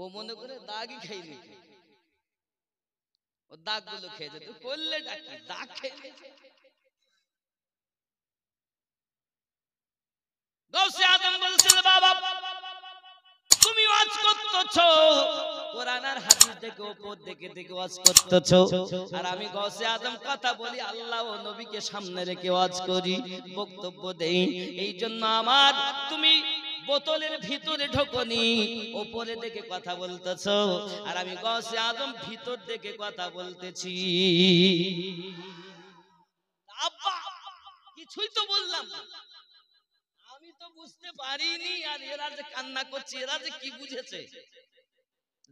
ও মনে করে দাগই খাইনি, ও দাগগুলো খেয়েছে। তুই করলে ডাকি দাগ খেয়ে গাউসে আজম বলছিল, বাবা তুমি ওয়াজ করতেছো, কোরআন আর হাদিস দেখে উপর দেখে দেখে ওয়াজ করতেছো, আর আমি গাউসে আজম কথা বলি আল্লাহ ও নবীকে সামনে রেখে ওয়াজ করি, বক্তব্য দেই। এই জন্য আমার তুমি বোতলের ভিতরে ঢোকনি, উপরে দেখে কথা বলতেছো, আর আমি গাউসে আজম ভিতর দেখে কথা বলতেছি। আব্বা কিছুই তো বললাম, আমি তো বুঝতে পারিনি, আর এরা যে কান্না করছে, এরা যে কি বুঝেছে।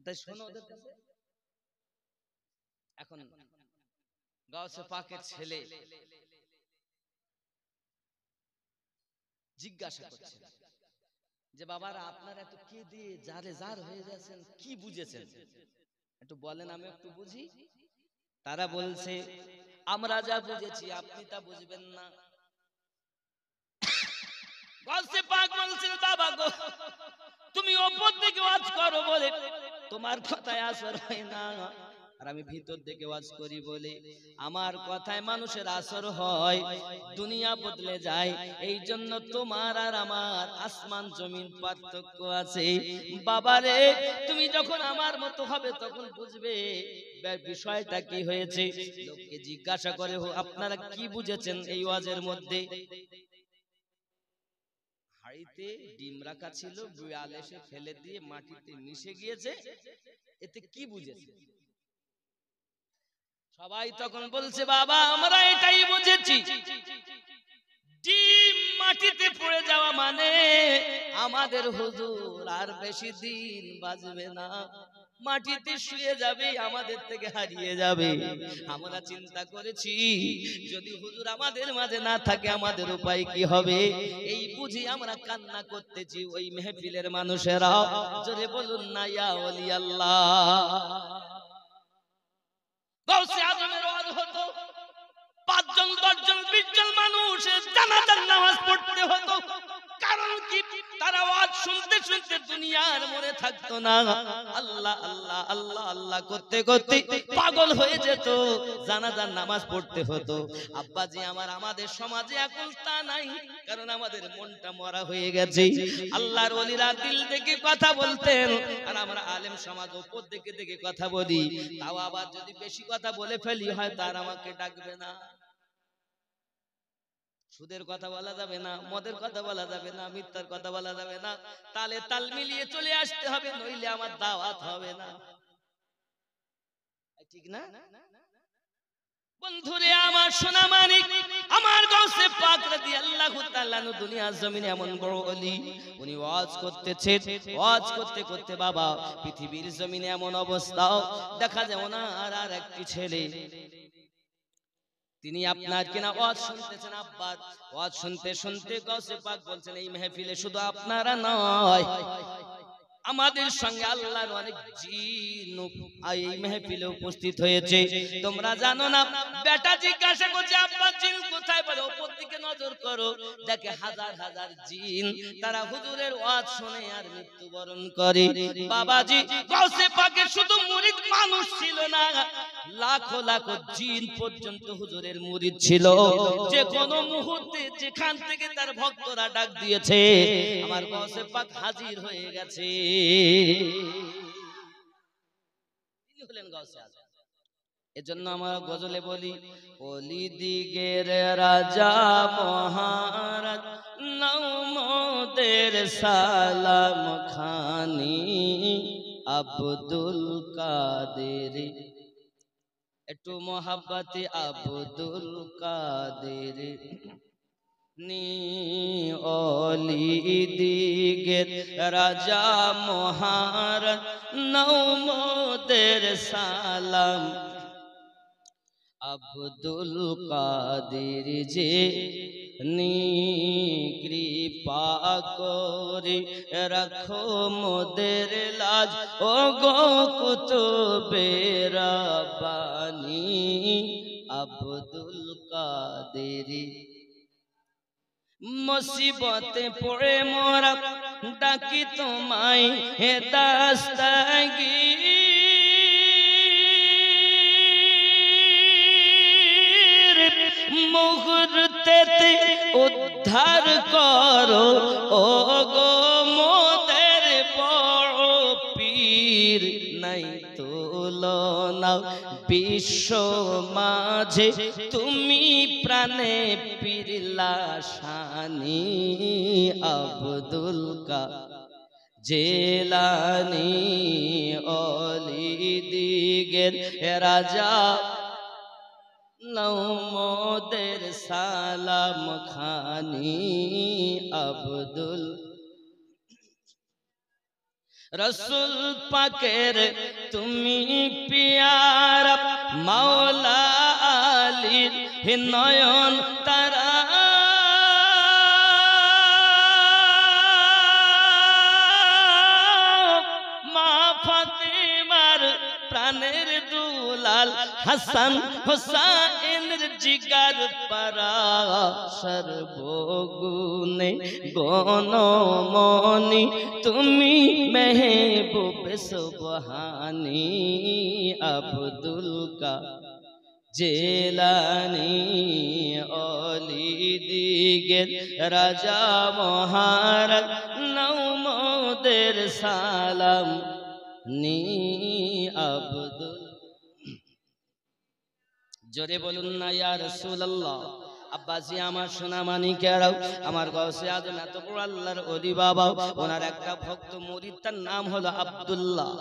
তাই শোনো ওদের কাছে। এখন গাউসে পাকের ছেলে জিজ্ঞাসা করছে যে বাবারা আপনারা এত কেঁদে জারে জার হয়ে যাচ্ছেন, কি বুঝেছেন একটু বলেন, আমি একটু বুঝি। তারা বলছে আমরা যা বুঝেছি আপনি তা বুঝবেন না। গাউসে পাক বলছেন, বাবা গো তুমি ওপর থেকে ওয়াজ করো বলে তোমার কথায় আসর হয় না, আর আমি ভিতর থেকে ওয়াজ করি বলে আমার কথায় মানুষের আসর হয়, দুনিয়া বদলে যায়। এই জন্য তোমার আর আমার আসমান জমিন পার্থক্য আছে। বাবারে তুমি যখন আমার মতো হবে তখন বুঝবে বিষয়টা কি হয়েছে। লোককে জিজ্ঞাসা করে আপনারা কি বুঝেছেন এই ওয়াজের মধ্যে। হাড়িতে ডিম রাখা ছিল, বিড়াল এসে ফেলে দিয়ে মাটিতে মিশে গিয়েছে, এতে কি বুঝেছে? সবাই তখন বলছে বাবা আমরা এটাই বুঝেছি, ডিম মাটিতে পড়ে যাওয়া মানে আমাদের হুজুর আর বেশি দিন বাঁচবে না, মাটিতে শুয়ে যাবে, আমাদের থেকে হারিয়ে যাবে। আমরা চিন্তা করেছি যদি হুজুর আমাদের মাঝে না থাকে আমাদের উপায় কি হবে, এই বুঝি আমরা কান্না করতেছি। ওই মেহফিলের মানুষেরা জোরে বলুন না ইয়া ওলি আল্লাহ। গাউসে আজমের ওয়াজ হতো, 5 জন 10 জন 20 জন মানুষ জানাজার নামাজ পড়তে হতো। কারণ কি তারা ওয়াজ শুনতে শুনতে দুনিয়ার মনে থাকতো না, আল্লাহ আল্লাহ আল্লাহ আল্লাহ করতে করতে পাগল হয়ে যেত, জানাজার নামাজ পড়তে হতো। আব্বাজি আমার আমাদের সমাজে এখন তা নাই, কারণ আমাদের মনটা মরা হয়ে গেছে। আল্লাহর ওলিরা দিল থেকে কথা বলতেন, আর আমরা আলেম সমাজ উপর থেকে দেখে কথা বলি। তাও আবার যদি বেশি কথা বলে ফেলি হয় তার আমাকে ডাকবে না। সুদের কথা বলা যাবে না, মদের কথা বলা যাবে না, মিথ্যার কথা বলা যাবে না, তালে তাল মিলিয়ে চলে আসতে হবে, নইলে আমার দাওয়াত হবে না। ঠিক না বন্ধুরে আমার সোনা মানিক? আমার গাউসে পাক রাদিয়াল্লাহু তাআলা দুনিয়ার জমিনে এমন বড় ওলি, উনি ওয়াজ করতেছেন, ওয়াজ করতে করতে বাবা পৃথিবীর জমিনে এমন অবস্থা দেখা যায় না। আর একটি ছেলে তিনি আপনার কিনা ওয়াজ শুনতেছেন, আব্বার ওয়াজ শুনতে শুনতে গাউসে পাক বলছেন এই মেহফিলে শুধু আপনারা নয়, আমাদের সঙ্গে আল্লাহর অনেক জিন এই মেহফিলে উপস্থিত হয়েছে। তোমরা জানো না? বেটা জিজ্ঞাসা করছে আব্বা জিন কোথায়? বলে উপর দিকে নজর করো, দেখে হাজার হাজার জিন তারা হুজুরের ওয়াজ শুনে আর মৃত্যুবরণ করে। বাবাজি গাউসে পাকের শুধু মুরিদ মানুষ ছিল না, লাখো লাখো জিন পর্যন্ত হুজুরের মুরিদ ছিল। যে কোনো মুহূর্তে যেখান থেকে তার ভক্তরা ডাক দিয়েছে আমার গাউসে পাক হাজির হয়ে গেছে। তিনি হলেন গাউসে আজম। এজন্য আমরা গজলে বলি ওলি দিগের রাজা মহারাজ নাও মোদের সালাম খানি আব্দুল কাদের, একটু মোহাব্বতে আব্দুল কাদের নি ওলি দিগের রাজা মহারাজ নাও মোদের সালাম আব্দুল কাদের যে নি কৃপা করে রাখো মোদের লাজ ও গো কুতুবে রাব্বানি আব্দুল কাদের। মুসিবতে পড়ে মোরা ডাকি তোমায় হে দাস্তাগীর, মুহূর্তেতে উদ্ধার করো ও গো মোদের বড় পীর। নাই তুলনা বিশ্ব মাঝে তুমি প্রাণে পীর লাশানি, আব্দুল জেলানি অলি দিগের রাজা, নাও মোদের সালাম খানি। আব্দুল রসুল পাকের তুমি পিয়ারা, মাওলা আলীর নয়ন তারা, মা ফাতেমার প্রাণের দুলাল, হাসান হোসাইনের জিগার পারা, সর্বগুণে গণমনি তুমি মেহবুবে সুবহানি। আব্দুল জেলানি অলি দিগের রাজা মহারাজ, নাও মোদের সালাম নি। আব্দুল জোরে বলুন না ইয়া রাসূলুল্লাহ। আব্বাসি আমার সোনা মানিকেরাও, আমার গৌসে আজম এত বড় আল্লাহর ওলি বাবা, ওনার একটা ভক্ত মুরিদ, তার নাম হলো আব্দুল্লাহ।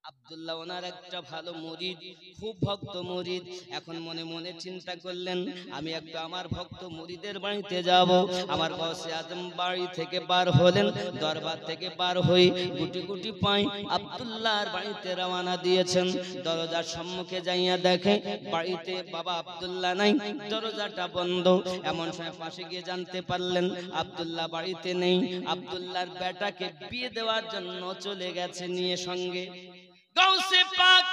আব্দুল্লাহ ওনার একটা ভালো মুরিদ, খুব ভক্ত মুরিদ। এখন মনে মনে চিন্তা করলেন, আমি একটু আমার ভক্ত মুরিদের বাড়িতে যাব। আমার গৌসে আজম বাড়ি থেকে বার হলেন, দরবার থেকে বার হই গুটি গুটি পাই আব্দুল্লাহর বাড়িতে রওনা দিয়েছেন। দরজার সম্মুখে যাইয়া দেখে বাড়িতে বাবা আব্দুল্লাহ নাই, দরজাটা বন্ধ। এমন সময় পাশে গিয়ে জানতে পারলেন আব্দুল্লাহ বাড়িতে নেই। আব্দুল্লাহর বেটাকে বিয়ে দেওয়ার জন্য চলে গেছে নিয়ে সঙ্গে। গাউসে পাক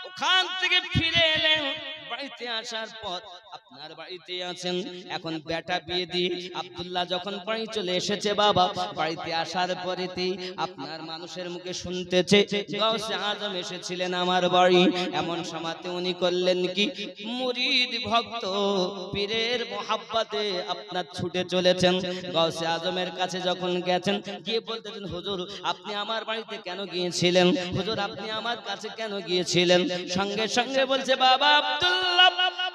ওখান থেকে ফিরে এলেন। বাড়িতে আসার পর আপনার বাড়িতে আছেন, এখন বেটা বিয়ে দিয়ে আব্দুল্লাহ যখন বাড়ি চলে এসেছে, বাবা বাড়িতে আসার পরেতেই আপনার মানুষের মুখে শুনতেছে গাউসে আজম এসেছিলেন আমার বাড়ি। এমন সময়তে উনি করলেন কি, মুরিদ ভক্ত পীরের মোহাব্বতে আপনার ছুটে চলেছেন। গাউসে আজমের কাছে যখন গেছেন, গিয়ে বলতেছেন, হুজুর আপনি আমার বাড়িতে কেন গিয়েছিলেন? হুজুর আপনি আমার কাছে কেন গিয়েছিলেন? সঙ্গে সঙ্গে বলছে, বাবা আব্দুল্লাহ,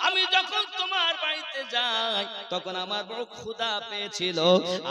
আমি যখন তোমার বাড়িতে যাই তখন আমার বড় ক্ষুধা পেয়েছিল।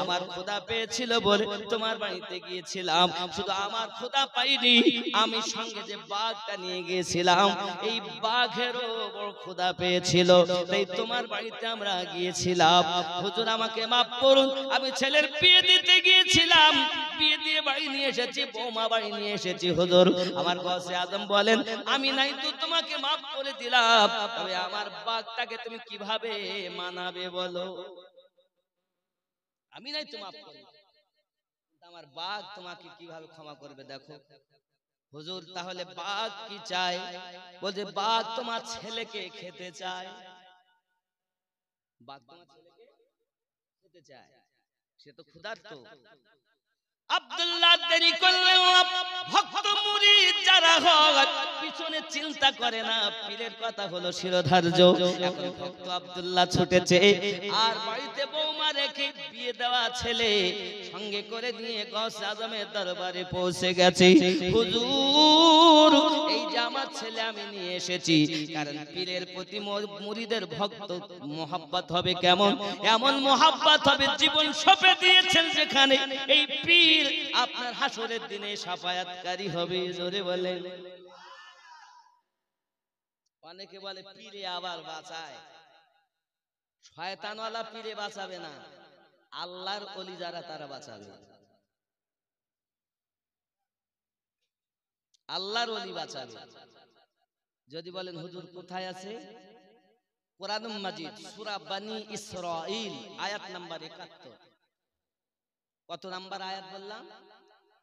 আমার ক্ষুধা পেয়েছিল বলে তোমার বাড়িতে গিয়েছিলাম। শুধু আমার ক্ষুধা পাইনি, আমি সঙ্গে যে বাঘটা নিয়ে গিয়েছিলাম, এই বাঘেরও বড় ক্ষুধা পেয়েছিল, তাই তোমার বাড়িতে আমরা গিয়েছিলাম। হুজুর আমাকে মাফ করুন, আমি ছেলের বিয়ে দিতে গিয়েছিলাম, বিয়ে দিয়ে বাড়ি নিয়ে এসেছি, বৌমা বাড়ি নিয়ে এসেছি। হুজুর আমার গৌসে আজম বলেন, আমি নাই তো তোমাকে মাফ করে দিলাম, তবে আমার বাঘটাকে তুমি কিভাবে মানাবে বলো? আমি নাই তো মাফ করব, আমার বাঘ তোমাকে কিভাবে ক্ষমা করবে? দেখো হুজুর, তাহলে বাঘ কি চায়? বলছে, বাঘ তোমার ছেলেকে খেতে চায়। বাঘ তোমার ছেলেকে খেতে চায়, সে তো ক্ষুধার্ত। আব্দুল্লাহ দেরি করলেন, ভক্ত মুরিদ যারা হয় পিছনে চিন্তা করে না, পীরের কথা হলো শিরোধার্য। এখন ভক্ত আব্দুল্লাহ ছুটেছে, আর বাড়িতে বৌমা রেখে বিয়ে দেওয়া ছেলে সঙ্গে করে নিয়ে গাউসে আজমের দরবারে পৌঁছে গেছে। হুজুর এই যে আমার ছেলে আমি নিয়ে এসেছি, কারণ পীরের প্রতি মুরিদের ভক্ত মোহাব্বত হবে কেমন? এমন মোহাব্বত হবে জীবন সঁপে দিয়েছেন যেখানে, এই পীর আপনার হাসরের দিনে শাফায়াতকারী হবে। জোরে বলেন। অনেকে বলে পীরে আবার বাঁচায়, শয়তানওয়ালা পীরে বাঁচাবে না, আল্লাহর ওলি যারা তারা বাঁচাবে। আল্লাহর ওলি বাঁচাবে। যদি বলেন হুজুর কোথায় আছে? কোরআনুল মাজিদ সূরা বনী ইসরাঈল আয়াত নাম্বার ৭১। কত নাম্বার আয়াত বললাম?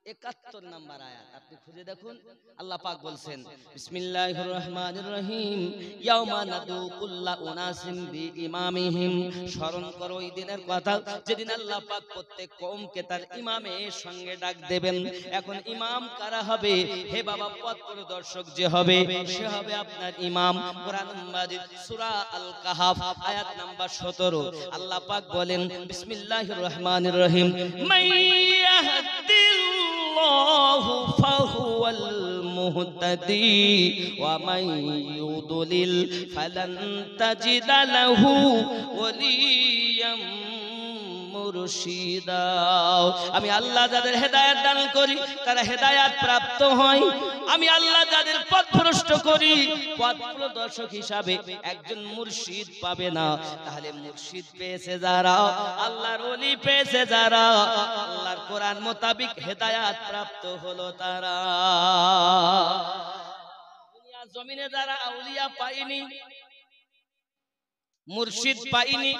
71 নম্বর আয়াত আপনি খুঁজে দেখুন। আল্লাহ পাক বলছেন বিসমিল্লাহির রহমানির রহিম ইয়াউমা নাদু কুল্লা উনাসিম বিইমামিহিম। স্মরণ করো ওই দিনের কথা যেদিন আল্লাহ পাক প্রত্যেক কওমকে তার ইমামের সঙ্গে ডাক দেবেন। এখন ইমাম কারা হবে? হে বাবা, পথ প্রদর্শক যে হবে সে হবে আপনার ইমাম। কোরআন মাজিদ সূরা আল কাহাফ আয়াত নাম্বার 17 আল্লাহ পাক বলেন বিসমিল্লাহির রহমানির রহিম মাইয়াহদিল্লাহু ফাহুয়াল মুহতাদি ওয়া মান ইউদলিল ফালান তাজিদা লাহু ওয়ালিয়াম মুরশিদা। আমি আল্লাহ যাদের হেদায়েত দান করি তারা হেদায়েত প্রাপ্ত হয়, আমি আল্লাহ যাদের পথভ্রষ্ট করি পথ প্রদর্শক হিসাবে একজন মুর্শিদ পাবে না। তাহলে মুর্শিদ পেয়েছে যারা, আল্লাহর ওলি পেয়েছে যারা, আল্লাহর কোরআন মোতাবেক হেদায়েত প্রাপ্ত হলো তারা। দুনিয়া জমিনে যারা আউলিয়া পায়নি, মুর্শিদ পাইনি,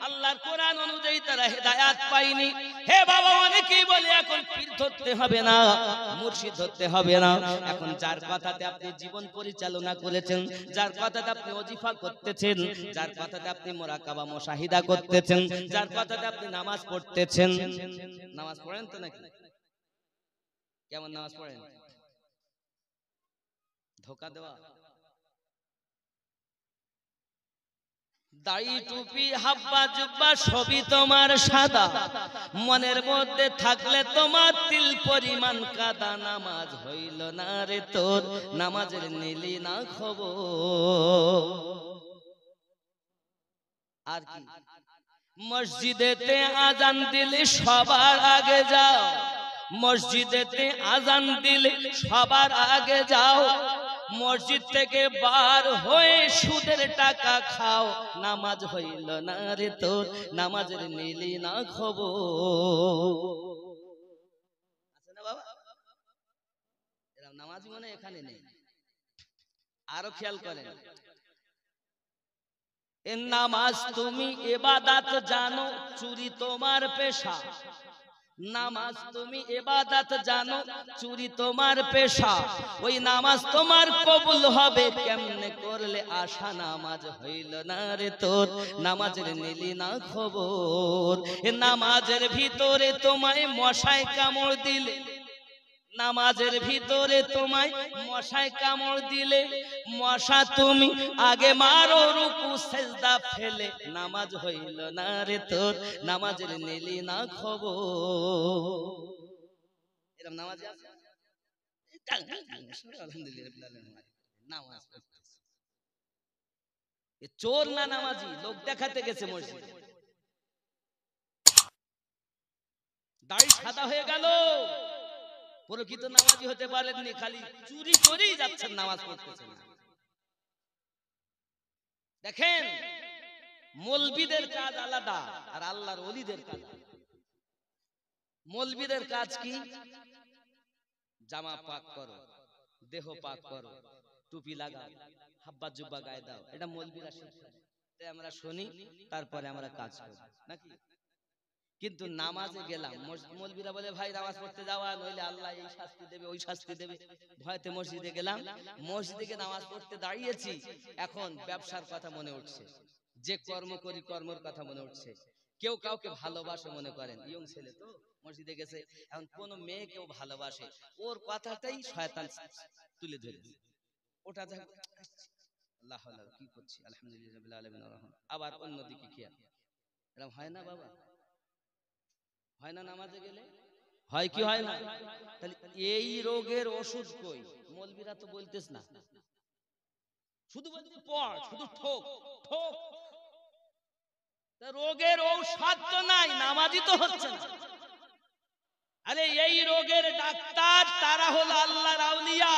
আল্লাহর কোরআন অনুযায়ী তারা হেদায়েত পাইনি। হে বাবা, অনেকেই বলে এখন পীর ধরতে হবে না, মুর্শিদ ধরতে হবে না। এখন যার কথাতে আপনি জীবন পরিচালনা করেছেন, যার কথাতে আপনি ওজিফা করতেছেন, যার কথাতে আপনি মুরাকাবা মুশাহিদা করতেছেন, যার কথাতে আপনি নামাজ পড়তেছেন, নামাজ পড়েন তো নাকি? কেমন নামাজ পড়েন? ধোঁকা দেওয়া, দাড়ি টুপি হাব্বা জুব্বা সবই তোমার সাদা, মনের মধ্যে থাকলে তোমার তিল পরিমাণ কাদা। নামাজ হইল না রে তোর, নামাজের নিলি না খবর। আর কি? মসজিদেতে আজান দিলে সবার আগে যাও, মসজিদেতে আজান দিলে সবার আগে যাও, মসজিদ থেকে বার হয়ে সুদের টাকা খাও। নামাজ হইল না রে তোর, নামাজের নিলি না খবর। আছে না বাবা? এরকম নামাজি মনে এখানে নেই। আরো খেয়াল করেন, এ নামাজ তুমি ইবাদত জানো, চুরি তোমার পেশা। নামাজ তুমি ইবাদত জানো, চুরি তোমার পেশা। ওই নামাজ তোমার কবুল হবে কেমনে করলে আশা। নামাজ হইল না রে তোর, নামাজের নিলি না খবর। এ নামাজের ভিতরে তোমায় মশায় কামড় দিলে, নামাজের ভিতরে তোমায় মশায় কামড় দিলে, মশা তুমি আগে মারো রুকু সেজদা ফেলে। নামাজ হইল না রে তোর, নামাজের নিলি না খবর। এরকম নামাজ আছে? আলহামদুলিল্লাহ, নামাজ চোর না নামাজি, লোক দেখাতে গেছে মসজিদে, দাড়ি সাদা হয়ে গেল, প্রকৃত নামাজি হতে পারেননি, খালি চুরি করেই যাচ্ছেন, নামাজ পড়তেছেন। দেখেন, মৌলবীদের কাজ আলাদা আর আল্লাহর ওলিদের কাজ আলাদা। মৌলবীদের কাজ কি? জামা পাক করো, দেহ পাক করো, টুপি লাগাও, হাব্বা জুব্বা গায়ে দাও, এটা মৌলবীরা শিখায়, তাই আমরা শুনি, তারপরে আমরা কাজ করি নাকি? কিন্তু নামাজে গেলাম, মৌলবীরা বলে ভাই নামাজ পড়তে যাওয়া, নইলে আল্লাহ এই শাস্তি দেবে ওই শাস্তি দেবে, ভয়তে মসজিদে গেলাম। মসজিদে নামাজ পড়তে দাঁড়িয়েছি, এখন ব্যবসার কথা মনে উঠছে, যে কর্ম করি কর্মের কথা মনে উঠছে। কেউ কাউকে ভালোবাসে মনে করেন, ইয়ং ছেলে তো মসজিদে গেছে, এখন কোন মেয়ে কেউ ভালোবাসে, ওর কথাটাই শয়তান তুলে ধরেছে, ওটা দেখ আল্লাহ কি করছি, আলহামদুলিল্লাহ রাব্বিল আলামিন আররহমান। আবার অন্যদিকে খেয়াল, এরকম হয় না বাবা? হয় না? নামাজে গেলে হয় কি হয় না? তাহলে এই রোগের ওষুধ কই? মৌলবীরা তো বলতেছ না, শুধু বলতে পড়, শুধু ঠোক ঠোক। রোগের ঔষধ তো নাই, নামাজি তো হচ্ছে না। আরে এই রোগের ডাক্তার তারা হলো আল্লাহর আউলিয়া,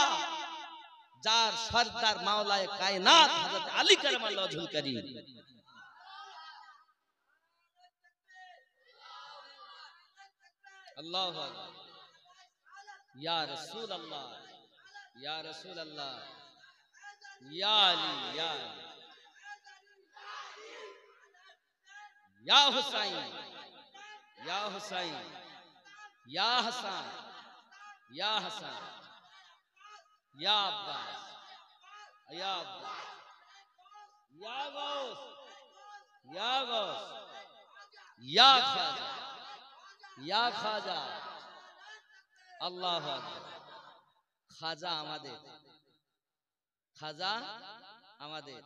যার সরদার মাওলায়ে কায়নাত হযরত আলী কারামাল্লাহু ওয়াজহুল কারীম। আল্লাহু আকবার, ইয়া রাসূলুল্লাহ, ইয়া রাসূলুল্লাহ, ইয়া আলী, ইয়া আলী, ইয়া হুসাইন, ইয়া হুসাইন, ইয়া হাসান, ইয়া হাসান, ইয়া আব্বাস, ইয়া আব্বাস, ইয়া গাউস, ইয়া গাউস, ইয়া খাজা, ইয়া খাজা। আল্লাহু আকবার। খাজা আমাদের, খাজা আমাদের,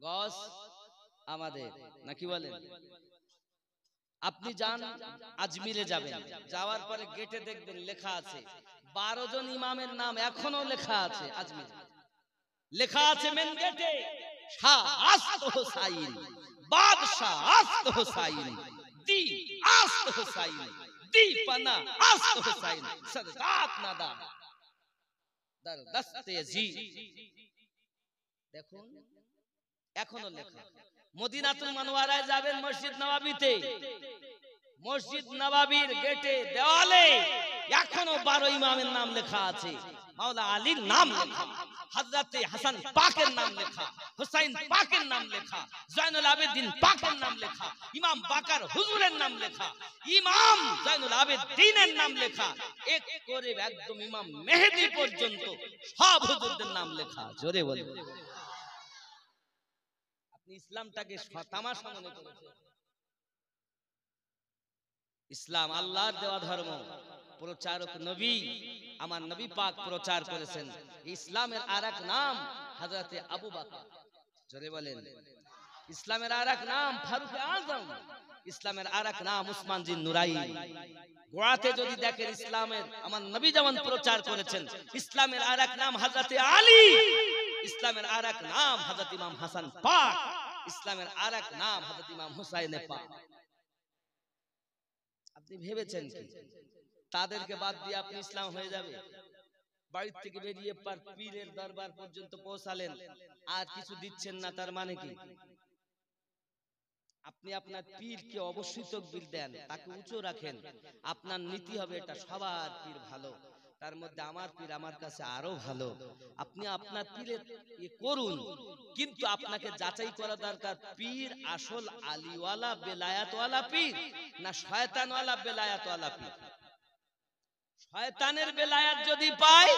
গস আমাদের, নাকি বলেন? আপনি যান আজমিরে, যাবেন, যাওয়ার পরে গেটে দেখবেন লেখা আছে 12 জন ইমামের নাম এখনো লেখা আছে আজমিরে। লেখা আছে মেন গেটে শাহ আস্ত হোসাইন, বাদশাহ আস্ত হোসাইন, দি আস্ত হোসাইন, দি পানা আস্ত হোসাইন, সদকাত নাদা দার দস্তে জি। দেখুন এখনো লেখা। মদিনাতুল মুনাওয়ারায় যাবেন, মসজিদ নববীতে, মসজিদ নববীর গেটে দেওয়ালে এখনো 12 ইমামের নাম লেখা আছে। মাওলা আলীর নাম লেখা, হযরতে হাসান পাকের নাম লেখা, হুসাইন পাকের নাম লেখা, জয়নুল আবেদিন পাকের নাম লেখা, ইমাম বাকার হুজুরের নাম লেখা, ইমাম জয়নুল আবেদিনের নাম লেখা, এক করে একদম ইমাম মেহেদী পর্যন্ত সব হুজুরদের নাম লেখা। জোরে বলে। আপনি ইসলামটাকে তামাশা মনে করেছেন? ইসলাম আল্লাহর দেওয়া ধর্ম, প্রচারক নবী, আমার নবী পাক প্রচার করেছেন। ইসলামের আরেক নাম হযরতে আবু বকর। জোরে বলেন। ইসলামের আরেক নাম ফারুক আযম, ইসলামের আরেক নাম উসমান জিন নুরাইন। গোড়াতে যদি দেখেন ইসলামের আমার নবী যেমন প্রচার করেছেন, ইসলামের আরেক নাম হযরতে আলী, ইসলামের আরেক নাম হযরত ইমাম হাসান পাক, ইসলামের আরেক নাম হযরত ইমাম হুসাইন পাক। আপনি ভেবেছেন কি তাদেরকে বাদ দিয়ে আপনি ইসলাম হয়ে যাবে? বাড়ি থেকে বেরিয়ে পীরের দরবার পর্যন্ত পৌঁছালেন, আর কিছু দিচ্ছেন না, তার মানে কি? আপনি আপনার পীরকে অবশ্যই তাকবীর দেন, তাকে উঁচু রাখেন। আপনার নীতি হবে এটা সবার পীর ভালো, তার মধ্যে আমার পীর আমার কাছে আরো ভালো। আপনি আপনার পীরের করুন, কিন্তু আপনাকে যাচাই করা দরকার পীর আসল আলীওয়ালা বেলায়াতওয়ালা পীর না শয়তানওয়ালা বেলায়াতওয়ালা পীর। শয়তানের বেলায়াত যদি পায়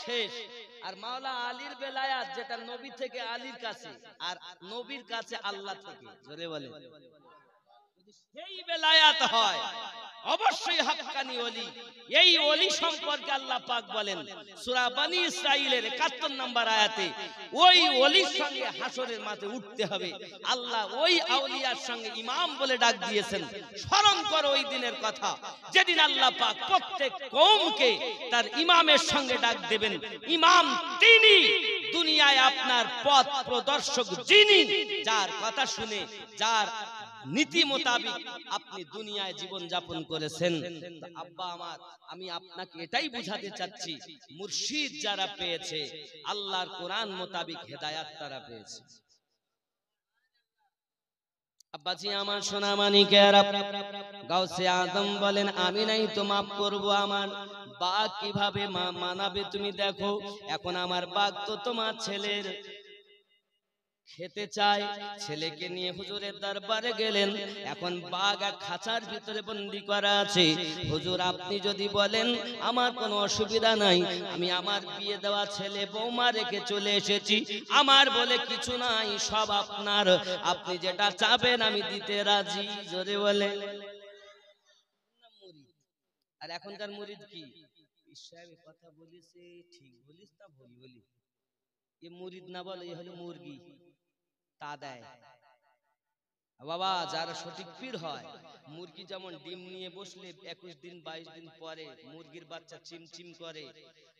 শেষ। আর মাওলা আলীর বেলায়াত যেটা নবী থেকে আলীর কাছে, আর নবীর কাছে আল্লাহ থেকে। জোরে বলে। সেই বেলায়াত হয় অবশ্যই হাক্কানি ওলি। এই ওলি সম্পর্কে আল্লাহ পাক বলেন সূরা বনী ইসরাঈলের 71 নম্বর আয়াতে, ওই ওলির সঙ্গে হাসরের মাঠে উঠতে হবে। আল্লাহ ওই আউলিয়ার সঙ্গে ইমাম বলে ডাক দিয়েছেন। স্মরণ করো ওই দিনের কথা, যেদিন আল্লাহ পাক প্রত্যেক কওমকে তার ইমামের সঙ্গে ডাক দেবেন। ইমাম তিনি, দুনিয়ায় আপনার পথ প্রদর্শক যিনি, যার কথা শুনে, যার নীতি মোতাবিক আপনি দুনিয়ায় জীবন যাপন করেছেন। আব্বা আমার, আমি আপনাকে এটাই বুঝাতে চাচ্ছি, মুর্শিদ যারা পেয়েছে আল্লাহর কোরআন মোতাবিক হেদায়াত তারা পেয়েছে। আব্বাজি আমার সোনা মানিকেরা, গাউসে আজম বলেন আমি নাই তো মাফ করব, আমার বাঘ কিভাবে মানাবে তুমি দেখো। এখন আমার বাঘ তো তোমার ছেলের খেতে চায়, ছেলেকে নিয়ে হুজুরের দরবারে গেলেন। এখন বাঘ খাঁচার ভিতরে বন্দী করা আছে। হুজুর আপনি যদি বলেন আমার কোনো অসুবিধা নাই, আমি আমার বিয়ে দেওয়া ছেলে বৌমা রেখে চলে এসেছি, আমার বলে কিছু নাই, সব আপনার, আপনি যেটা চাবেন আমি দিতে রাজি। জোরে বলে। আর এখনকার মুরিদ কি সাহেব কথা বলিছে, ঠিক বলিস তা ভুল বলি, এ মুরিদ না বলে এ হলো মুরগি, তা দেয়। বাবা যারা সঠিক পীর হয়, মুরগি যেমন ডিম নিয়ে বসলে 21 দিন 22 দিন পরে মুরগির বাচ্চা চিমচিম করে,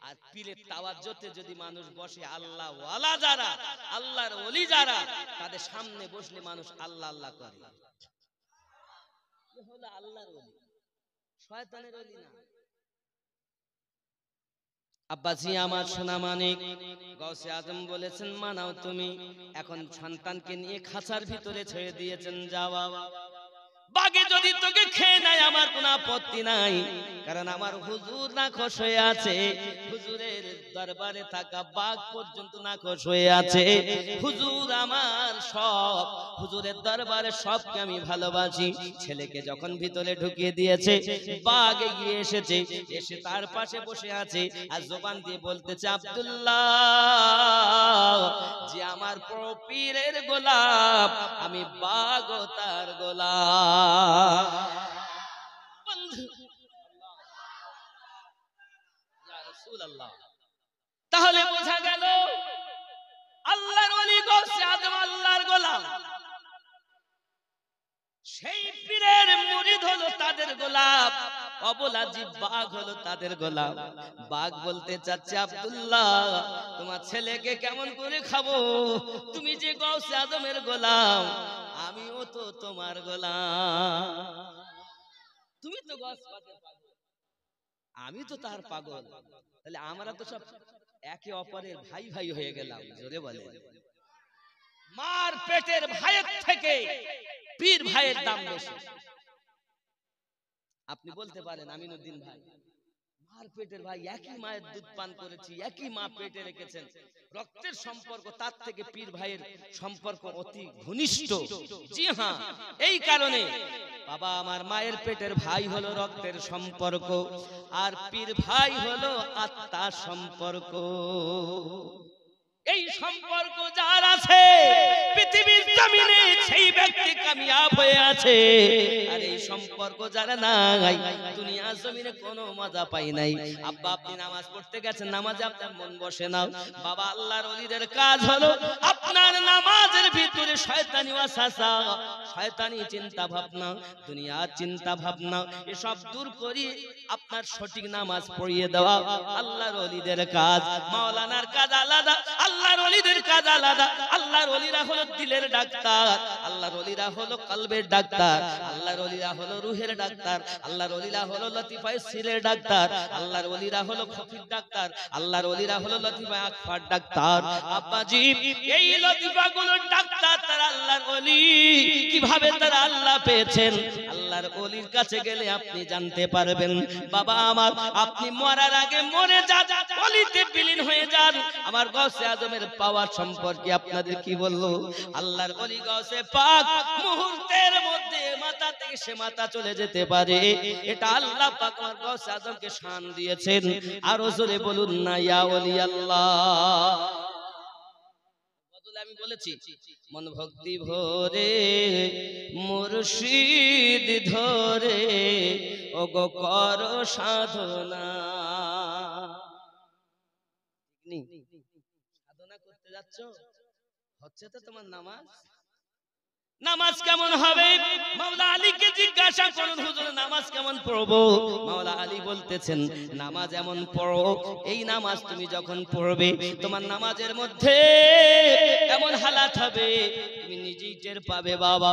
আর পীরের তাওয়াজ্জুতে যদি মানুষ বসে, আল্লাহ ওয়ালা যারা, আল্লাহর ওলি যারা, তাদের সামনে বসলে মানুষ আল্লাহ আল্লাহ করে। এ হলো আল্লাহর ওলি, শয়তানের ওলি না। আব্বাজি আমার সোনা মানিক, গাউসে আজম বলেছেন মানাও তুমি। এখন সন্তানকে নিয়ে খাঁচার ভিতরে ছেড়ে দিয়েছেন, যাওয়া বাঘে যদি তোকে খেয়ে নেয় আমার কোনো আপত্তি নাই, কারণ আমার হুজুর নাখোশ হয়ে আছে। হুজুরের দরবারে থাকা বাঘ পর্যন্ত নাখোশ হয়ে আছে। হুজুর আমার সব, হুজুরের দরবারে সবকে আমি ভালোবাসি। ছেলেকে যখন ভিতরে ঢুকিয়ে দিয়েছে, বাঘ এগিয়ে এসেছে, এসে তার পাশে বসে আছে আর জবান দিয়ে বলতেছে, আব্দুল্লাহ, যে আমার পীরের গোলাম, আমি বাঘ ও তার গোলাম। তাহলে বোঝা গেল আল্লাহর ওলি গৌসে আজম আল্লাহর গোলাম, সেই পীরের মুরিদ হলো তাদের গোলাম, অবলা জীব বাঘ হলো তাদের গোলাম। বাঘ বলতে চাচ্ছে, আব্দুল্লাহ, তোমার ছেলেকে কেমন করে খাবো? তুমি যে গৌসে আজমের গোলাম, আমিও তো তোমার গোলাম। তুমি তো গৌস পাকের পাগল, আমি তো তার পাগল, তাহলে আমরা তো সব একে অপরের ভাই ভাই হয়ে গেলাম। জোরে বলে, মার পেটের ভাইয়ের থেকে পীর ভাইয়ের দাম বেশি। আপনি বলতে পারেন আমিনুদ্দিন ভাই, মার পেটের ভাই, একই মায়ের দুধ পান করেছি, একই মা পেটে রেখেছেন, রক্তের সম্পর্ক, তার থেকে পীর ভাইয়ের সম্পর্ক অতি ঘনিষ্ঠ। জি হ্যাঁ, এই কারণে বাবা আমার মায়ের পেটের ভাই হলো রক্তের সম্পর্ক, আর পীর ভাই হলো আত্মার সম্পর্ক। এই সম্পর্ক যার আছে পৃথিবীর জমিনে সেই ব্যক্তি কামিয়াব হয়ে আছে, আর এই সম্পর্ক যারা নাই দুনিয়ার জমিনে কোনো মজা পাই নাই। আব্বা আপনি নামাজ পড়তে গেছেন, নামাজে আপনার মন বসে না। বাবা আল্লাহর ওলিদের কাজ হলো আপনার নামাজের ভিতরে শয়তানি ওয়াসওয়াসা, শয়তানি চিন্তা ভাবনা, দুনিয়ার চিন্তা ভাবনা এসব দূর করে আপনার সঠিক নামাজ পড়িয়ে দেওয়া আল্লাহর ওলিদের কাজ। মাওলানার কাজ আলাদা, আল্লাহর ওলিদের কাজ আলাদা। আল্লাহর ওলিরা হলো দিলের ডাক্তার, আল্লাহর ওলিরা হলো কলবের ডাক্তার, আল্লাহর ওলিরা হলো রুহের ডাক্তার, আল্লাহর ওলিরা হলো লতিফায়ে সিরের ডাক্তার, আল্লাহর ওলিরা হলো খফির ডাক্তার, আল্লাহর ওলিরা হলো লতিফায়ে আকফার ডাক্তার। আব্বাজি, এই লতিফাগুলোর ডাক্তার তারা আল্লাহর ওলি। কিভাবে তারা আল্লাহ পেয়েছেন? আল্লাহর ওলির কাছে গেলে আপনি জানতে পারবেন। বাবা আমার, আপনি মরার আগে মরে যান, ওলিতে বিলীন হয়ে যান। আমার গৌসে আজমের পাওয়ার সম্পর্কে আপনাদের কি বললো? আল্লাহর ওলি গৌসে পাক মুহূর্তের মধ্যে মাথা থেকে সে মাথা চলে যেতে পারে, এটা আল্লাহ পাক আমার গৌসে আজমকে শান দিয়েছেন। আর জোরে বলুন না ইয়া ওলি আল্লাহ। আমি বলেছি, মন ভক্তি ভরে মুর্শিদ ধরে ওগো কর সাধনা। সাধনা করতে যাচ্ছ, হচ্ছে তো তোমার নামাজ। নামাজ কেমন হবে? মাওলা আলীকে জিজ্ঞাসা করুন, হুজুর নামাজ কেমন পড়বো? মাওলা আলী বলতেছেন, নামাজ এমন পড়ো, এই নামাজ তুমি যখন পড়বে তোমার নামাজের মধ্যে এমন হালাত হবে তুমি নিজেই টের পাবে। বাবা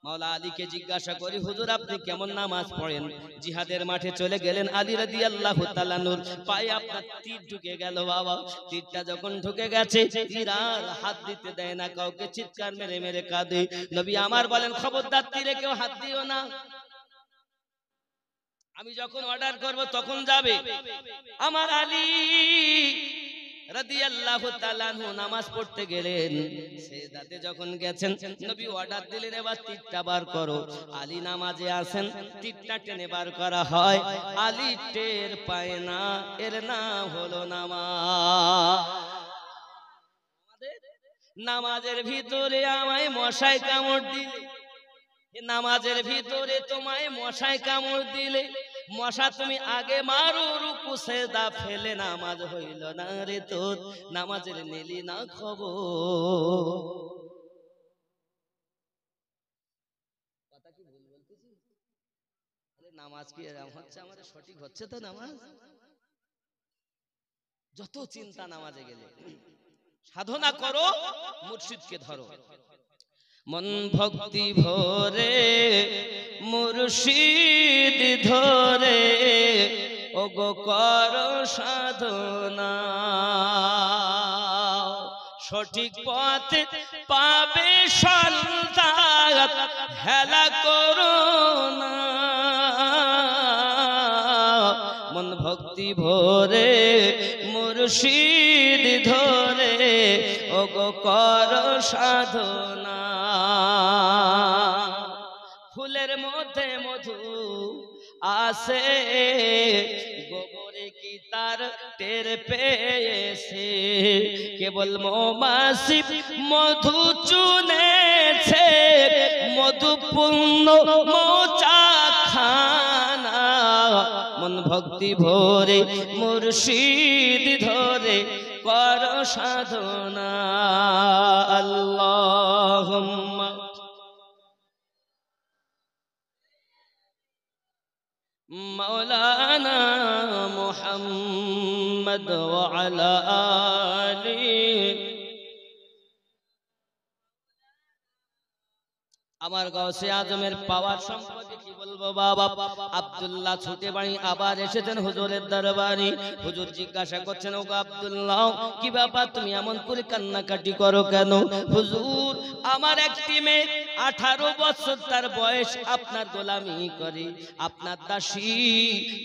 মাওলা আলীকে জিজ্ঞাসা করি, হুজুর আপনি কেমন নামাজ পড়েন? জিহাদের মাঠে চলে গেলেন, আলী রাদিয়াল্লাহু তাআলা নূর পায়ে আপনার তীর ঢুকে গেল। বাবা তীরটা যখন ঢুকে গেছে, তীর আর হাত দিতে দেয় না কাউকে, চিৎকার মেরে মেরে কাঁদে। নবী আমার বলেন, খবরদার তীরে কেউ হাত দিও না, আমি যখন অর্ডার করব তখন যাবে। আমার আলী রাদিয়াল্লাহু তাআলা আনহু নামাজ পড়তে গেলেন, সেজদাতে যখন গেছেন নবী অর্ডার দিলেন, এবার তীরটা বার করো। আলী নামাজে আছেন, তীরটা টেনে বার করা হয়, আলী টের পায় না, এর নাম হলো নামাজ। নামাজের ভিতরে আমায় মশাই কামড় দিলে, নামাজের ভিতরে তোমায় মশাই কামড় দিলে, মশা তুমি আগে মারো, রুকু সেজদা ফেলে নামাজ হইল না রে তোর, নামাজের নিলি না খবর। কথা কি ভুল বলতেছি? নামাজ কি এরকম হচ্ছে? আমাদের সঠিক হচ্ছে তো নামাজ? যত চিন্তা নামাজে গেলে। সাধনা করো, মুর্শিদকে ধরো, মন ভক্তি ভরে মুর্শিদ ধরে ওগো কর সাধনা। সঠিক পথে পাবে সন্তান হেলা করো না, মন ভক্তি ভরে মুর্শিদ ধরে ওগো কর সাধনা। ফুলের মধ্যে মধু আসে, গোবরে কি তার টের পেয়েছে, কেবল মৌমাছি মধু চুনেছে, মধুপূর্ণ মৌচা খানা, মন ভক্তি ভরে মুর্শিদ ধরে কর সাধনা। আল্লাহুম্মা মাওলানা মুহাম্মদ ওয়া আলা আলিহি। আমার গাউসে আজমের পাওয়ার সম্পর্কে কি বলবো বাবা। আব্দুল্লাহ ছুটে বাড়ি আবার এসেছেন হুজুরের দরবারে। হুজুর জিজ্ঞাসা করছেন, ওগো আব্দুল্লাহ কি ব্যাপার, তুমি এমন করে কান্নাকাটি করো কেন? হুজুর আমার একটি মেয়ে 18 বছর তার বয়স, আপনার গোলামি করে, আপনার দাসী,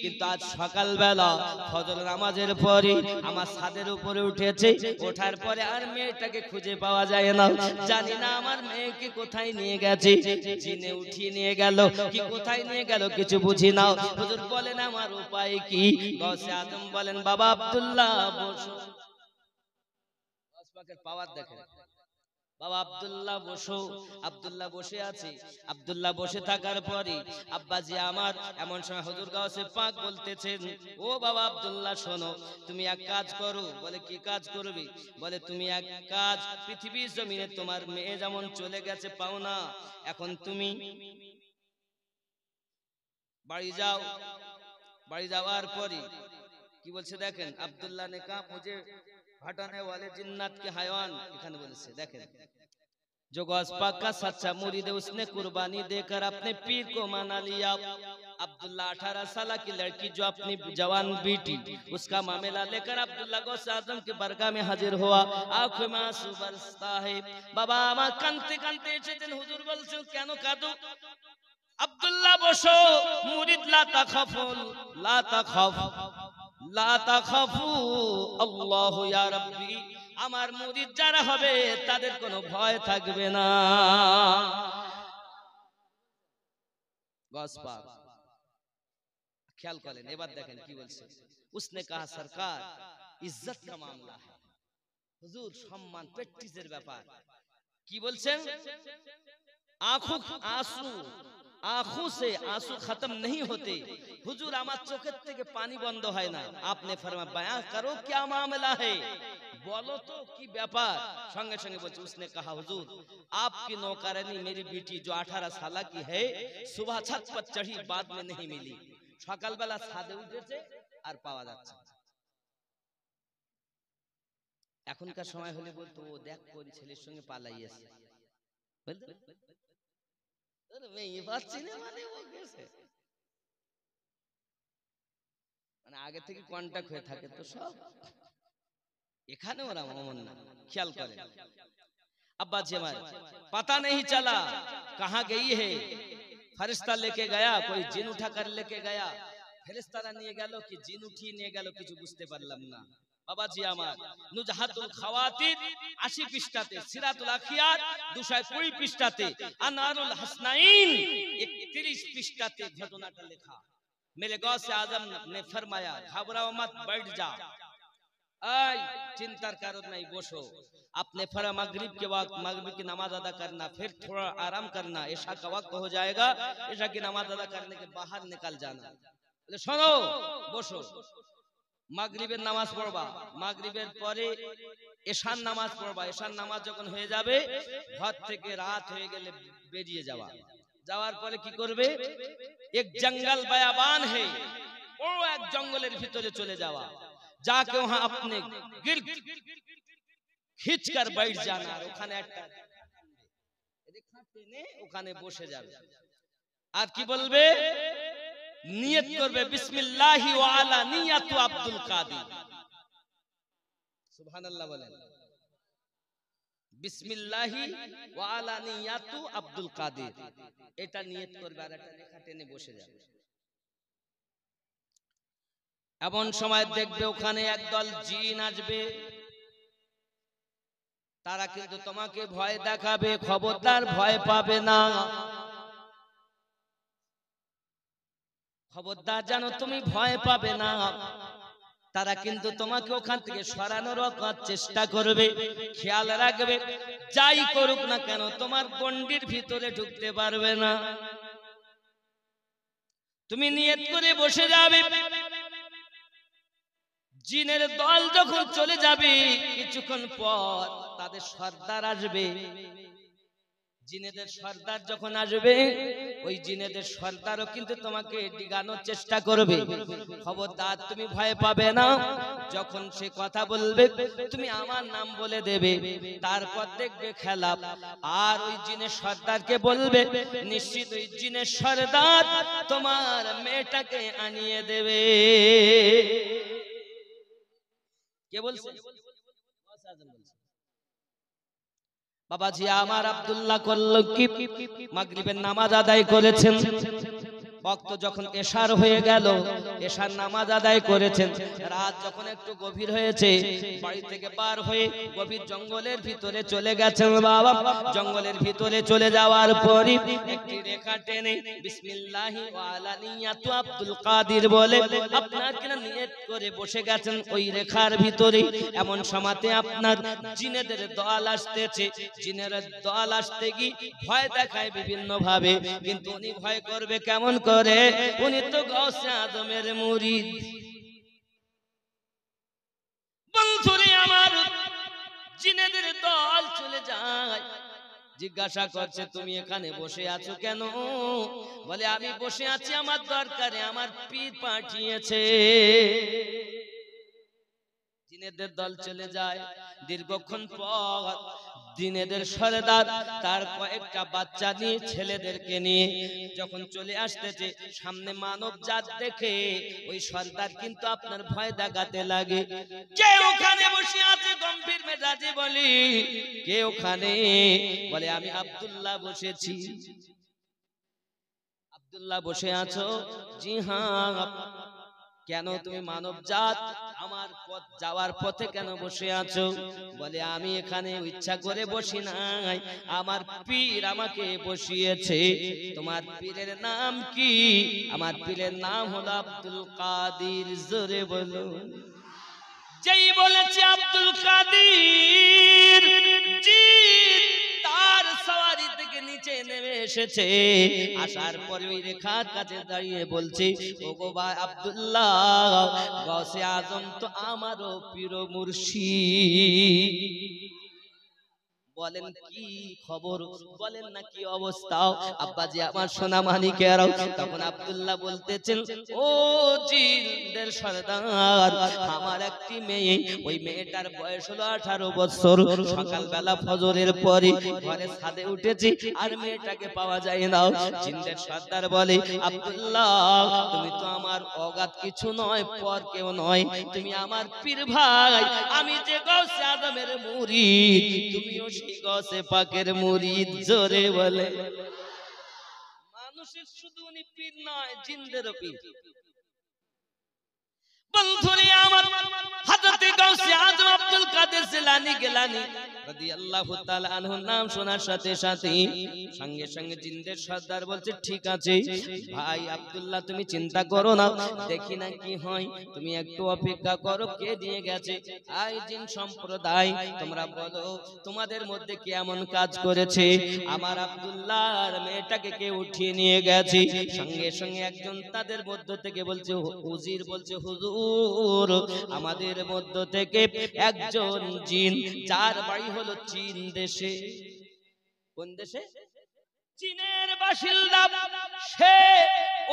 কিন্তু আজ সকালবেলা ফজর নামাজের পরে আমার ছাদের উপরে উঠেছে, ওঠার পরে আর মেয়েটাকে খুঁজে পাওয়া যায় না। জানি না আমার মেয়েকে কোথায় নিয়ে গেছে, জিনে উঠিয়ে নিয়ে গেল কি কোথায় নিয়ে গেল কিছু বুঝি না। হুজুর বলেন আমার উপায় কি? গাউসে আজম বলেন, বাবা আব্দুল্লাহ বসো। পাকের পাওয়ার দেখেন, বাবা আব্দুল্লাহ বসো। আব্দুল্লাহ বসে আছে। আব্দুল্লাহ বসে থাকার পরে আব্বাজি আমার এমন সময় হুজুর গাউসে পাক বলতেছেন, ও বাবা আব্দুল্লাহ শোনো, তুমি এক কাজ করো। বলে কি কাজ করবে? বলে তুমি এক কাজ, পৃথিবীর জমিনে তোমার মেয়ে যেমন চলে গেছে পাও না, এখন তুমি বাড়ি যাও। বাড়ি যাওয়ার পরে কি বলছে দেখেন, আব্দুল্লাহ ने कहा मुझे हटाने वाले जिन्नात के हैवान, এখানে বলেছে দেখেন, जो गौस पाक का सच्चा मुरीद है उसने कुर्बानी देकर अपने पीर को मना लिया। अब्दुल्ला 18 साल की लड़की जो अपनी जवान बेटी, उसका मामला लेकर अब्दुल्ला गौस आजम की बरगाह में हाजिर हुआ। आंखों में आंसू बरसता है। बाबा আমার কাঁদতে কাঁদতে এসেছেন। হুজুর বলছেন কেন কাঁদো? আব্দুল্লাহ বসো, মুরিদ লা তাখাফুল লা তাখাফ লা তাখাফু আল্লাহু ইয়া রাব্বি, আমার মুরিদ যারা হবে তাদের কোনো ভয় থাকবে না। গস পাক খেয়াল করেন, এবার দেখেন কি বলছে। उसने कहा सरकार इज्जत का मामला है, হুজুর সম্মান প্রেস্টিজের ব্যাপার। কি বলছেন? आंखों आंसू आंखों से आंसू खत्म नहीं होते। हुजूर আমার চোখের থেকে পানি বন্ধ হয় না। आपने फरमाया बयान करो क्या मामला है, बोलो तो की ব্যাপার। সঙ্গে সঙ্গে বলছে, उसने कहा हुजूर आपकी नौकरानी मेरी बेटी जो 18 साल की है, सुबह छत पर चढ़ी बाद में नहीं मिली। সকালবেলা ছাদে উঠেছে আর পাওয়া যাচ্ছে না। এখনকার সময় হলে বলতো ও দেখ কোন ছেলের সঙ্গে পালাইয়েছে, মানে আগে থেকে কন্টাক্ট হয়ে থাকে তো সব। এখানে ওরা অমন না। খেয়াল করেন अब्बा जी हमारे पता नहीं चला कहाँ गई है, फरिश्ता लेके गया, कोई जिन उठा कर लेके गया, ফেরেশতারা নিয়ে গেল কি জিন উঠিয়ে নিয়ে গেল কিছু বুঝতে পারলাম না। বাবাজি আমার নুজহাতুল খাওয়াতির 80 পৃষ্ঠাতে, সিরাতুল আখিয়ার 220 পৃষ্ঠাতে, আনারুল হাসনাইন 31 পৃষ্ঠাতে ঘটনাটা লেখা। मेरे गौसे आजम ने फरमाया घबराओ मत, बैठ जा, आई चिंतार कारण नहीं, बोसो। आपने फरा मगरिब के वक्त मगरिब की नमाज अदा करना, फिर थोड़ा आराम करना, ईशा का वक्त हो जाएगा, ईशा की नमाज अदा करने के बाहर निकल जाना। শোনো বসো, মাগরিবের নামাজ পড়বা, মাগরিবের পরে এশার নামাজ পড়বা, এশার নামাজ যখন হয়ে যাবে ঘর থেকে রাত হয়ে গেলে বেরিয়ে যাওয়া। যাওয়ার পরে কি করবে? এক জঙ্গল বায়াবান है, ও এক জঙ্গলের ভিতরে চলে যাওয়া, जाके वहां अपने गिर्द खींचकर बैठ जाना, ওখানে একটা রেখা টেনে ওখানে বসে যাবে। আর কি বলবে? নিয়ত করবে বিসমিল্লাহি ওয়া আলা নিয়াতু আব্দুল কাদির। সুবহানাল্লাহ বলেন। বিসমিল্লাহি ওয়া আলা নিয়াতু আব্দুল কাদের, এটা নিয়ত করবে আর একটা লেখা টেনে বসে যাবে। এমন সময় দেখবে ওখানে একদল জিন আসবে, তারা কিন্তু তোমাকে ভয় দেখাবে, খবরদার ভয় পাবে না, খবরদার জানো তুমি ভয় পাবে না। তারা কিন্তু তোমাকে ওখান থেকে সরানোর চেষ্টা করবে। খেয়াল রাখবে, যাই করুক না কেন তোমার গণ্ডির ভিতরে ঢুকতে পারবে না। তুমি নিয়ত করে বসে যাবে। জিনের দল যখন চলে যাবে, কিছুক্ষণ পর তাদের সর্দার আসবে। জিনেদের সর্দার যখন আসবে, ওই জিনেদের সর্দারও কিন্তু তোমাকে ডিগানোর চেষ্টা করবে। খবরদার তুমি ভয় পাবে না। যখন সে কথা বলবে তুমি আমার নাম বলে দেবে, তারপর দেখবে খেলা। আর ওই জিনের সর্দারকে বলবে, নিশ্চিত ওই জিনের সর্দার তোমার মেয়েটাকে আনিয়ে দেবে। কে বলছে? বাবাজি আমার আব্দুল্লাহ করল কি, মাগরিবের নামাজ আদায় করেছেন। বক্ত যখন এশার হয়ে গেল, এশার নামাজ আদায় করেছেন। রাত যখন একটু গভীর হয়েছে, বাড়ি থেকে বার হয়ে গভীর জঙ্গলের ভিতরে চলে গেছেন। বাবা জঙ্গলের ভিতরে চলে যাওয়ার পরই একটি রেখা টেনে বিসমিল্লাহি ওয়া আলা নিয়াতু আব্দুল কাদের বলে আপনার কিনা নিয়ত করে বসে গেছেন ওই রেখার ভিতরে। এমন সময়তে আপনার জিনেদের দল আসতেছে। জিনের দল আসতে গিয়ে ভয় দেখায় বিভিন্ন ভাবে, কিন্তু উনি ভয় করবে কেমন করে? উনি তো গাউসে আজমের মুরিদ। বন্ধুরে আমার, জিনেদের দল চলে যায়, জিজ্ঞাসা করছে তুমি এখানে বসে আছো কেন? বলে আমি বসে আছি আমার দরকারে, আমার পীর পাঠিয়েছে। জিনেদের দল চলে যায়। দীর্ঘক্ষণ পর জিনেদের সর্দার তার কয়েকটা বাচ্চা নিয়ে, ছেলেদেরকে নিয়ে যখন চলে আসতেছে, সামনে মানব জাত দেখে ওই সর্দার কিন্তু আপনার ভয় দেখাতে লাগে। কে ওখানে বসে আছে? গম্ভীর মেজাজে বলি, কে ওখানে? বলে আমি আব্দুল্লাহ বসেছি। আব্দুল্লাহ বসে আছো? জি হ্যাঁ। কেন তুমি মানব জাত আমার পথ যাওয়ার পথে কেন বসে আছো? বলে আমি এখানে ইচ্ছা করে বসি নাই, আমার পীর আমাকে বসিয়েছে। তোমার পীরের নাম কি? আমার পীরের নাম হলো আব্দুল কাদের। জোরে বলো। যেই বলেছে আব্দুল কাদের, তার সওয়ারি থেকে নিচে নেমে এসেছে। আসার পরে ওই রেখার কাছে দাঁড়িয়ে বলছে, ওগো ভাই আব্দুল্লাহ, গাউসে আজম তো আমারও পীর মুর্শিদ। বলেন কি খবর, বলেন না কি অবস্থা? আব্বাজি আমার সোনা মানিকেরাও তখন আব্দুল্লাহ বলতেছেন, ও জিনদের সর্দার, আমার একটি মেয়ে, ওই মেয়েটার বয়স হলো 18 বছর। সকালবেলা ফজরের পরে ঘরে ছাদে উঠেছি, আর মেয়েটাকে পাওয়া যায় না। জিনদের সর্দার বলে, আব্দুল্লাহ তুমি তো আমার অগাধ কিছু নয়, পর কেউ নয়, তুমি আমার পীর ভাই। আমি যে গাউসে আজমের মুরিদ, তুমিও গাউসে পাকের মুরিদ। জোরে বলে। মানুষের শুধু উনি পীর নয়, জিনদেরও পীর। বন্ধুরে আমার, হযরতে গাউসে আজম আব্দুল কাদের জিলানী গিলানী রাদিয়াল্লাহু তাআলা আনহুর নাম শোনার সাথে সাথে সঙ্গে সঙ্গে জিনদের সর্দার বলছে, ঠিক আছে ভাই আব্দুল্লাহ, তুমি চিন্তা করো না, দেখি না কি হয়, তুমি একটু অপেক্ষা করো, কে নিয়ে গেছে? আই জিন সম্প্রদায়, তোমরা বলো তোমাদের মধ্যে কে এমন কাজ করেছে? আমার আব্দুল্লাহর মেয়েটাকে কে উঠিয়ে নিয়ে গেছে। সঙ্গে সঙ্গে একজন তাদের মধ্য থেকে বলছে, হুজুর বলছে, হুজুর আমাদের মধ্য থেকে একজন জিন, যার বাড়ি হলো চীন দেশে। কোন দেশে? চীনের বাসিন্দা, সে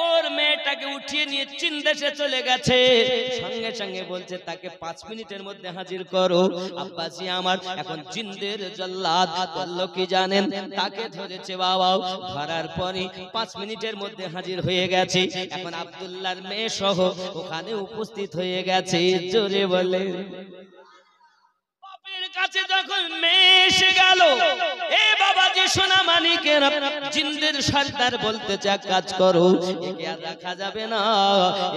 ওর মেয়েটাকে উঠিয়ে নিয়ে চীন দেশে চলে গেছে। সঙ্গে সঙ্গে বলছে তাকে 5 মিনিটের মধ্যে হাজির করো। আব্বাসী আমার, এখন জিনদের জল্লাদ বললো কি জানেন? তাকে ধরেছে বাবা, ধরার পরে 5 মিনিটের মধ্যে হাজির হয়ে গেছে। এখন আব্দুল্লাহর মেয়ে সহ ওখানে উপস্থিত হয়ে গেছে। জোরে বলে। বাপের কাছে যখন মেয়ে এসে গেল। এ বাবাজি সোনা মানিকের জিন্দের সর্দার বলতেছে এক কাজ করো, একে আর রাখা যাবে না,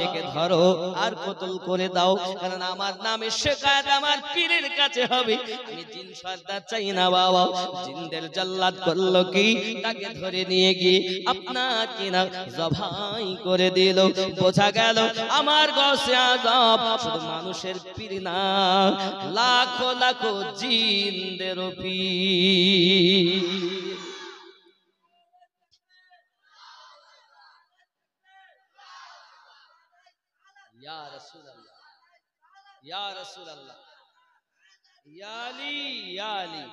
একে ধরো আর কতল করে দাও, কারণ আমার নামে শিকায়েত আমার পীরের কাছে হবে। আমি জিন সর্দার চাই না বাবা। জিন্দের জাল্লাদ করলো কি, তাকে ধরে নিয়ে গিয়ে আপনার কিনা জবাই করে দিল। বোঝা গেল আমার গৌসে আজম শুধু মানুষের পীর না, লাখো লাখো জিনদের পীর। ইয়া রাসূলুল্লাহ, ইয়া রাসূলুল্লাহ, ইয়া আলী, ইয়া আলী।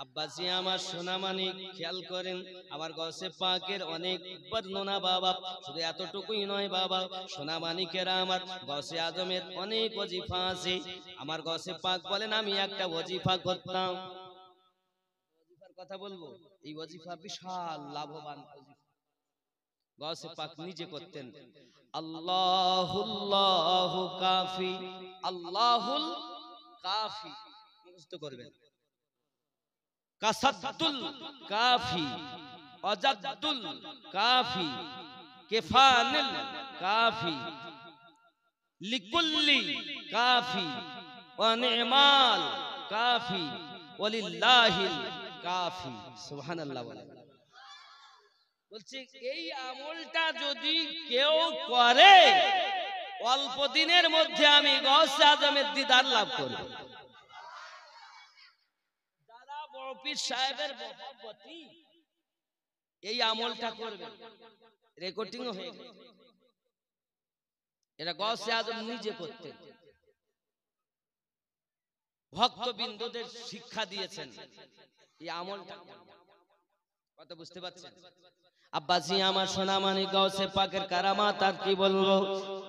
আব্বাসি আমার সোনামানি খেয়াল করেন, আমার গৌসে পাকের অনেক বর্ণনা বাবা, শুধু এতটুকুই নয় বাবা, সোনামানিকেরা আমার গৌসে আজমের অনেক ওজিফা আছে। আমার গৌসে পাক বলেন আমি একটা ওজিফা করতাম, ওজিফার কথা বলবো, এই ওজিফা বিশাল লাভবান ওজিফা। গৌসে পাক নিজে করতেন, আল্লাহুল্লাহু কাফি, আল্লাহুল কাফি, মুখস্থ করবেন। কাসাদুল কাফি, অজাদুল কাফি, কেফানিল কাফি, লিকুল্লি কাফি, ওয়া নি'মাল কাফি, ওয়ালিল্লাহিল কাফি। সুবহানাল্লাহ। বলছি এই আমলটা যদি কেউ করে, অল্প দিনের মধ্যে আমি গৌসে আজমের দিদার লাভ করব। পীর সাহেবের মহব্বতি এই আমলটা করবে, রেকর্ডিং হয়ে গেছে। এটা গৌসে আজম নিজে করতেন, ভক্তবৃন্দদের শিক্ষা দিয়েছেন এই আমলটা। কথা বুঝতে পারছেন? আব্বাসি আমার সোনামানি গৌসে পাকের কারামাত আর কি বলবো।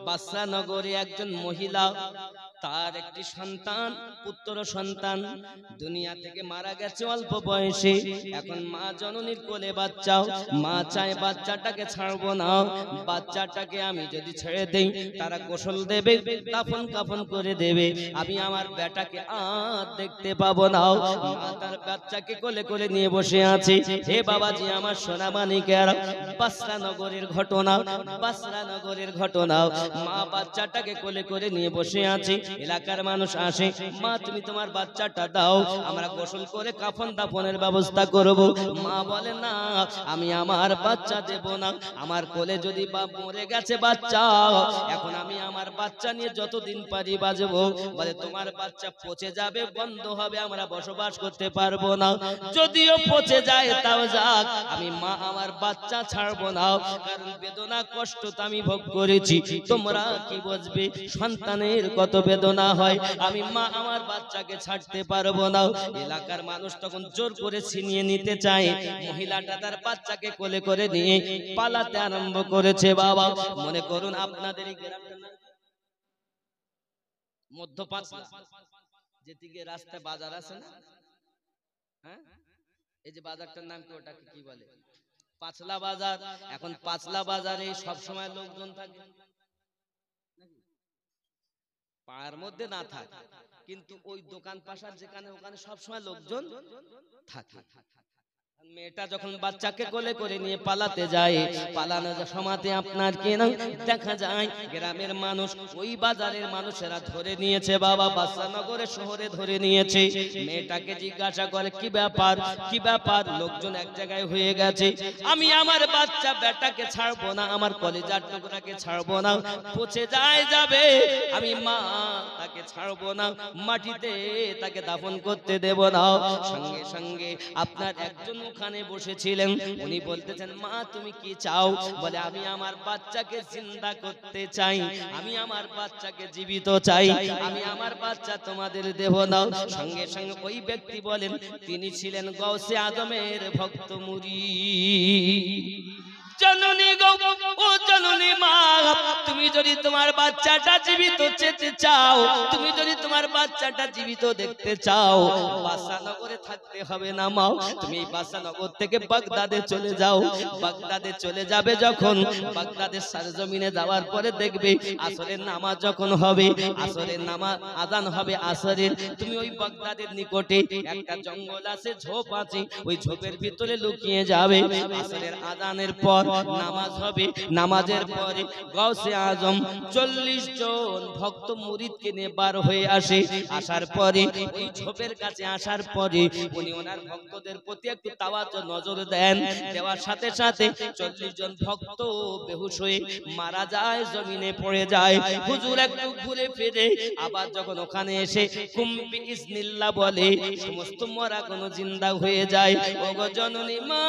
বাসরা নগরে একজন মহিলা, তার একটি সন্তান, পুত্র সন্তান দুনিয়া থেকে মারা গেছে অল্প বয়সে। এখন মা জননীর কোলে বাচ্চা, মা চায় বাচ্চাটাকে ছাড়বো না, বাচ্চাটাকে আমি যদি ছেড়ে দেই তারা গোসল দেবে, দাফন কাফন করে দেবে, আমি আমার বেটাকে আর দেখতে পাবো না। মা তার বাচ্চাকে কোলে কোলে নিয়ে বসে আছে। হে বাবাজি আমার সোনামানিকের, বাসরা নগরের ঘটনা, বাসরা নগরের ঘটনা। মা বাচ্চাটাকে কোলে করে নিয়ে বসে আছে। এলাকার মানুষ আসে, মা তুমি তোমার বাচ্চাটা দাও, আমরা গোসল করে কাফন দাফনের ব্যবস্থা করব। মা বলে না, আমি আমার বাচ্চা দেব না, আমার কোলে যদি বাপ মরে গেছে বাচ্চা, এখন আমি আমার বাচ্চা নিয়ে যতদিন পারি বাজবো। বলে তোমার বাচ্চা পচে যাবে, বন্ধ হবে, আমরা বসবাস করতে পারবো না। যদিও পচে যায় তাও যাক, আমি মা আমার বাচ্চা ছাড়বো না, কারণ বেদনা কষ্ট তো আমি ভোগ করেছি, তোমরা কি বুঝবে সন্তানের কত বেদনা হয়, আমি মা আমার বাচ্চাকে ছাড়তে পারবো না। এলাকার মানুষ তখন জোর করে ছিনিয়ে নিতে চায়। মহিলাটা তার বাচ্চাকে কোলে করে নিয়ে পালাতে আরম্ভ করেছে। বাবা মনে করুন আপনাদের এই গ্রামটার নাম মধ্যপাঁচলা, যেদিকে রাস্তায় বাজার আছে না, হ্যাঁ এই যে বাজারটার নাম কি, ওটাকে কি বলে? পাঁচলা বাজার। এখন পাঁচলা বাজারে সব সময় লোকজন থাকে, পাড়ার মধ্যে না থাকে, কিন্তু ওই দোকান পাশার যেখানে ওখানে সবসময় লোকজন থাকে। মেয়েটা যখন বাচ্চাকে কোলে করে নিয়ে পালাতে যায়, পালানোর সময়তে আপনার কি না দেখা যায় গ্রামের মানুষ, ওই বাজারের মানুষেরা ধরে নিয়েছে। বাবা বাদশাহনগরে শহরে ধরে নিয়েছে। মেয়েটাকে জিজ্ঞাসা করে কি ব্যাপার, কি ব্যাপার, লোকজন এক জায়গায় হয়ে গেছে, আমি আমার বাচ্চা বেটাকে ছাড়বো না, আমার কলিজার টুকরাকে ছাড়বো না, পচে যায় যাবে, আমি মা তাকে ছাড়বো না, মাটিতে তাকে দাফন করতে দেব না। সঙ্গে সঙ্গে আপনার একজন ওখানে বসেছিলেন, উনি বলতেছেন মা তুমি কি চাও? বলে আমি আমার বাচ্চাকে জিন্দা করতে চাই, আমি আমার বাচ্চাকে জীবিত চাই, আমি আমার বাচ্চা তোমাদের দেব না। সঙ্গে সঙ্গে ওই ব্যক্তি বলেন তিনি ছিলেন গৌসে আজমের ভক্ত মুরিদ। জননী গো ও জননী মা, তুমি যদি তোমার বাচ্চাটা জীবিত চেতে চাও, তুমি যদি তোমার বাচ্চাটা জীবিত দেখতে চাও, বাদশাহনগরে থাকতে হবে না মা, তুমি বাদশাহনগর থেকে বাগদাদে চলে যাও। বাগদাদে চলে যাবে যখন, বাগদাদের সরজমিনে যাওয়ার পরে দেখবে আসরের নামাজ যখন হবে, আসরের নামাজ আযান হবে আসরের, তুমি ওই বাগদাদের নিকটে একটা জঙ্গল আছে, ঝোপ আছে, ওই ঝোপের ভিতরে লুকিয়ে যাবে। আসরের আযানের পর নামাজ হবে, নামাজের পরে গাউসে আজম 40 জন ভক্ত মুরিদকে নিয়ে বার হয়ে আসে। আসার পরে ওই ঝোপের কাছে আসার পরে উনি ওনার ভক্তদের প্রতি একটু তাওয়াজ্জুহ নজর দেন, দেওয়ার সাথে সাথে 40 জন ভক্ত বেহুশ হয়ে মারা যায়, জমিনে পড়ে যায়। হুজুর একটু ঘুরে ফিরে আবার যখন ওখানে এসে কুম্বি ইজনিল্লাহ বলে, সমস্ত মরা কোনো জিন্দা হয়ে যায়। ওগো জননী মা,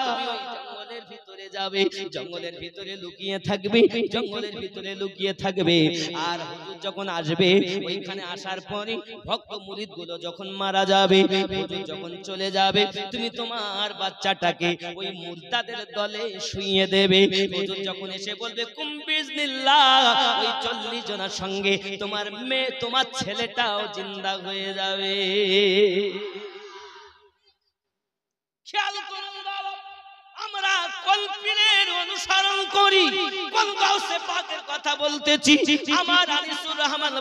তুমি ওই জঙ্গলের ভিতরে যাবে, জঙ্গলের ভিতরে লুকিয়ে থাকবে, জঙ্গলের ভিতরে লুকিয়ে থাকবে। আর হুজুর যখন আসবে, ওইখানে আসার পরে ভক্ত মুরিদ গুলো যখন মারা যাবে, হুজুর যখন চলে যাবে, তুমি তোমার বাচ্চাটাকে ওই মুর্দাদের দলে শুইয়ে দেবে। হুজুর যখন এসে বলবে কুম বিজনিল্লাহ, ওই 40 জনের সঙ্গে তোমার মেয়ে, তোমার ছেলেটাও জিন্দা হয়ে যাবে। খেয়াল করুন বাবা, আমরা কোন পীরের অনুসরণ করি, কোন গাউসে পাকের কথা বলতেছি? আমার আনিসুর রহমান